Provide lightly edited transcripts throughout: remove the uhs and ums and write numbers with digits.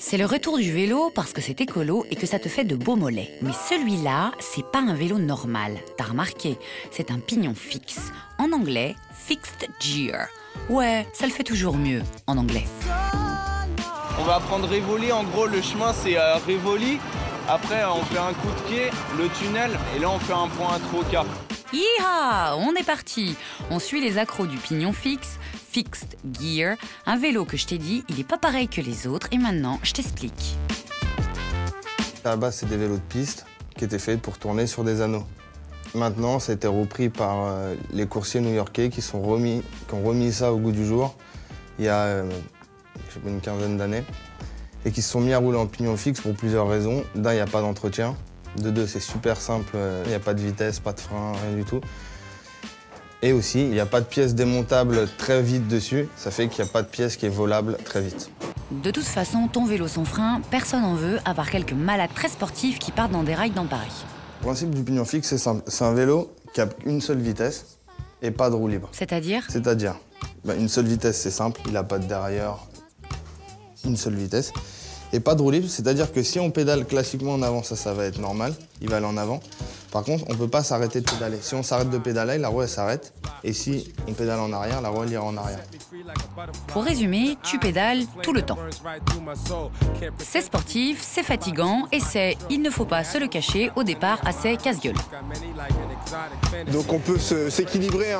C'est le retour du vélo parce que c'est écolo et que ça te fait de beaux mollets. Mais celui-là, c'est pas un vélo normal. T'as remarqué, c'est un pignon fixe. En anglais, fixed gear. Ouais, ça le fait toujours mieux en anglais. On va apprendre Rivoli. En gros, le chemin, c'est Rivoli. Après, on fait un coup de pied, le tunnel, et là, on fait un point à Troca. Yeeha, on est parti. On suit les accros du pignon fixe, fixed gear, un vélo que je t'ai dit, il est pas pareil que les autres et maintenant, je t'explique. À la base, c'est des vélos de piste qui étaient faits pour tourner sur des anneaux. Maintenant, ça a été repris par les coursiers new-yorkais qui ont remis ça au goût du jour il y a une quinzaine d'années et qui se sont mis à rouler en pignon fixe pour plusieurs raisons. D'un, il n'y a pas d'entretien. De deux, c'est super simple, il n'y a pas de vitesse, pas de frein, rien du tout. Et aussi, il n'y a pas de pièce démontable très vite dessus, ça fait qu'il n'y a pas de pièce qui est volable très vite. De toute façon, ton vélo sans frein, personne n'en veut, à part quelques malades très sportifs qui partent dans des rails dans Paris. Le principe du pignon fixe, c'est simple. C'est un vélo qui a une seule vitesse et pas de roue libre. C'est-à-dire ? C'est-à-dire, une seule vitesse, c'est simple, il n'a pas de derrière, une seule vitesse. Et pas de roue libre, c'est-à-dire que si on pédale classiquement en avant, ça va être normal, il va aller en avant. Par contre, on ne peut pas s'arrêter de pédaler. Si on s'arrête de pédaler, la roue elle s'arrête. Et si on pédale en arrière, la roue elle ira en arrière. Pour résumer, tu pédales tout le temps. C'est sportif, c'est fatigant et c'est, il ne faut pas se le cacher, au départ assez casse-gueule. Donc on peut s'équilibrer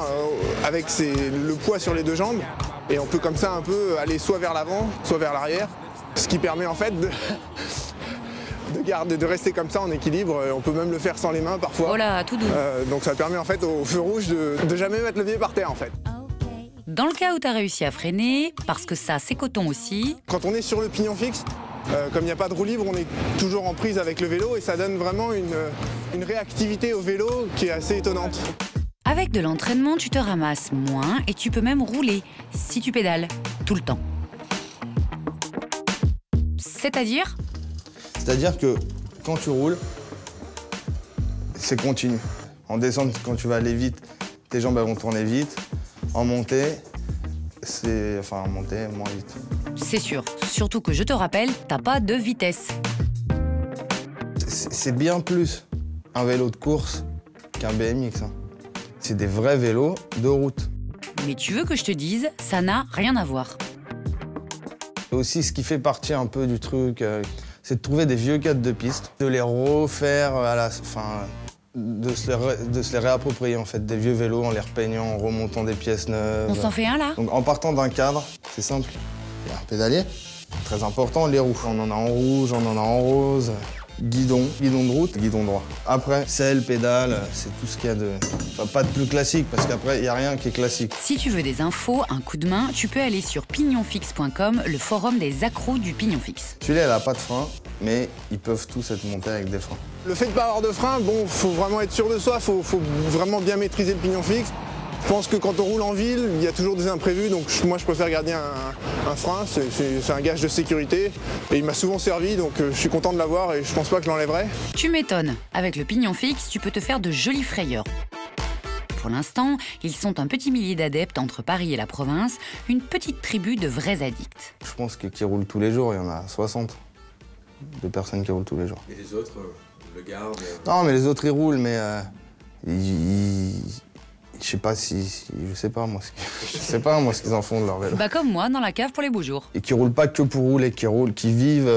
avec le poids sur les deux jambes et on peut comme ça un peu aller soit vers l'avant, soit vers l'arrière. Ce qui permet en fait de rester comme ça en équilibre. On peut même le faire sans les mains parfois. Oh là, tout doux. Donc ça permet en fait au feu rouge de jamais mettre le pied par terre en fait. Dans le cas où tu as réussi à freiner, parce que ça c'est coton aussi. Quand on est sur le pignon fixe, comme il n'y a pas de roue libre, on est toujours en prise avec le vélo et ça donne vraiment une réactivité au vélo qui est assez étonnante. Avec de l'entraînement, tu te ramasses moins et tu peux même rouler si tu pédales tout le temps. C'est-à-dire ? C'est-à-dire que quand tu roules, c'est continu. En descente, quand tu vas aller vite, tes jambes elles vont tourner vite. En montée, en montée, moins vite. C'est sûr. Surtout que je te rappelle, t'as pas de vitesse. C'est bien plus un vélo de course qu'un BMX. Hein. C'est des vrais vélos de route. Mais tu veux que je te dise, ça n'a rien à voir. Aussi, ce qui fait partie un peu du truc, c'est de trouver des vieux cadres de piste, de les refaire à la fin, de se les réapproprier en fait, des vieux vélos en les repeignant, en remontant des pièces neuves. On s'en fait un là ? Donc en partant d'un cadre, c'est simple, il y a un pédalier, très important, les roues. On en a en rouge, on en a en rose, guidon de route, guidon droit. Après, selle, pédale, c'est tout ce qu'il y a de... Enfin, pas de plus classique, parce qu'après, il n'y a rien qui est classique. Si tu veux des infos, un coup de main, tu peux aller sur pignonfixe.com, le forum des accros du pignon fixe. Celui-là, elle n'a pas de frein, mais ils peuvent tous être montés avec des freins. Le fait de ne pas avoir de frein, bon, faut vraiment être sûr de soi, faut vraiment bien maîtriser le pignon fixe. Je pense que quand on roule en ville, il y a toujours des imprévus, donc moi je préfère garder un frein, c'est un gage de sécurité. Et il m'a souvent servi, donc je suis content de l'avoir et je pense pas que je l'enlèverai. Tu m'étonnes, avec le pignon fixe, tu peux te faire de jolies frayeurs. Pour l'instant, ils sont un petit millier d'adeptes entre Paris et la province, une petite tribu de vrais addicts. Je pense que qui roulent tous les jours, il y en a 60 de personnes qui roulent tous les jours. Et les autres le gardent Non, mais les autres ils roulent, mais je sais pas moi ce qu'ils en font de leur vélo. Bah comme moi, dans la cave pour les beaux jours. Et qui roulent pas que pour rouler, qui vivent...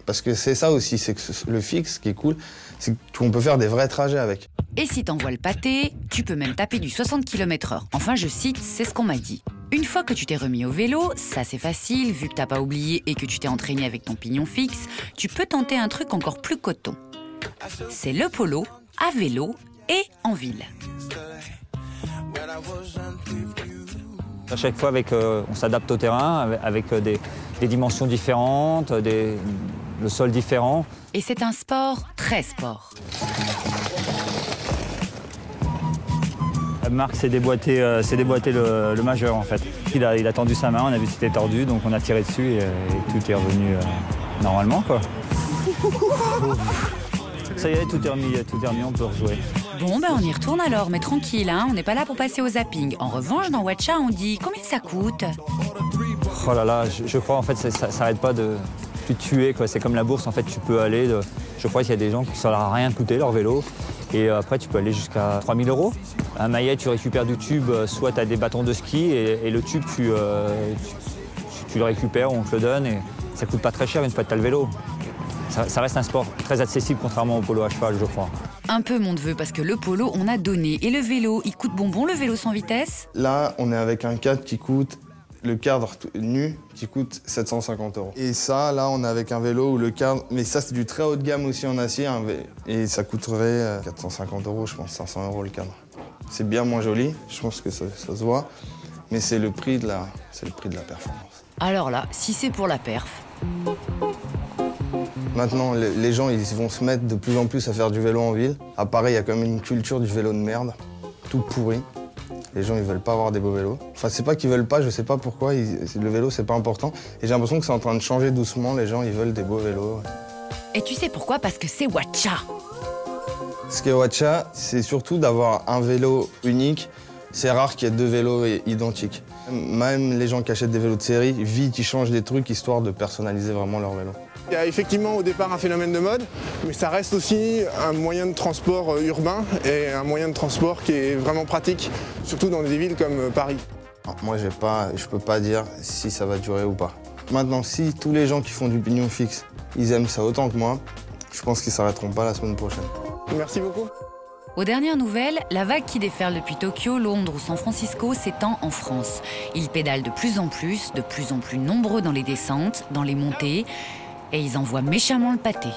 parce que c'est ça aussi, c'est que le fixe, ce qui est cool, c'est qu'on peut faire des vrais trajets avec. Et si t'envoies le pâté, tu peux même taper du 60 km/h. Enfin, je cite, c'est ce qu'on m'a dit. Une fois que tu t'es remis au vélo, ça c'est facile, vu que t'as pas oublié et que tu t'es entraîné avec ton pignon fixe, tu peux tenter un truc encore plus coton. C'est le polo, à vélo et en ville. À chaque fois, on s'adapte au terrain avec des dimensions différentes, le sol différent. Et c'est un sport très sport. Marc s'est déboîté le majeur en fait. Il a tendu sa main, on a vu que c'était tordu, donc on a tiré dessus et tout est revenu normalement quoi. Ça y est, tout est remis, on peut rejouer. Bon, ben on y retourne alors, mais tranquille, hein, on n'est pas là pour passer au zapping. En revanche, dans Watcha, on dit combien ça coûte ? Oh là là, je crois en fait ça s'arrête pas de tuer, quoi. C'est comme la bourse, en fait tu peux aller, je crois qu'il y a des gens qui ça leur a rien coûté leur vélo. Et après tu peux aller jusqu'à 3 000 €. Un maillet, tu récupères du tube, soit tu as des bâtons de ski et le tube tu le récupères, on te le donne et ça coûte pas très cher une fois que tu as le vélo. Ça reste un sport très accessible contrairement au polo à cheval, je crois. Un peu mon neveu, parce que le polo, on a donné. Et le vélo, il coûte bonbon, le vélo sans vitesse? Là, on est avec un cadre qui coûte, le cadre nu, qui coûte 750 €. Et ça, là, on est avec un vélo où le cadre, mais ça, c'est du très haut de gamme aussi en acier, et ça coûterait 450 €, je pense, 500 € le cadre. C'est bien moins joli, je pense que ça se voit, mais c'est le prix de la performance. Alors là, si c'est pour la perf... Maintenant, les gens ils vont se mettre de plus en plus à faire du vélo en ville. À Paris, il y a quand même une culture du vélo de merde, tout pourri. Les gens, ils veulent pas avoir des beaux vélos. Enfin, c'est pas qu'ils veulent pas, je sais pas pourquoi. Le vélo, c'est pas important. Et j'ai l'impression que c'est en train de changer doucement. Les gens, ils veulent des beaux vélos. Et tu sais pourquoi? Parce que c'est Watcha. Ce qui est Watcha, c'est surtout d'avoir un vélo unique. C'est rare qu'il y ait deux vélos identiques. Même les gens qui achètent des vélos de série, vite, ils changent des trucs histoire de personnaliser vraiment leur vélo. Il y a effectivement au départ un phénomène de mode, mais ça reste aussi un moyen de transport urbain et un moyen de transport qui est vraiment pratique, surtout dans des villes comme Paris. Moi, je peux pas dire si ça va durer ou pas. Maintenant, si tous les gens qui font du pignon fixe, ils aiment ça autant que moi, je pense qu'ils s'arrêteront pas la semaine prochaine. Merci beaucoup. Aux dernières nouvelles, la vague qui déferle depuis Tokyo, Londres ou San Francisco s'étend en France. Ils pédalent de plus en plus nombreux dans les descentes, dans les montées, et ils envoient méchamment le pâté.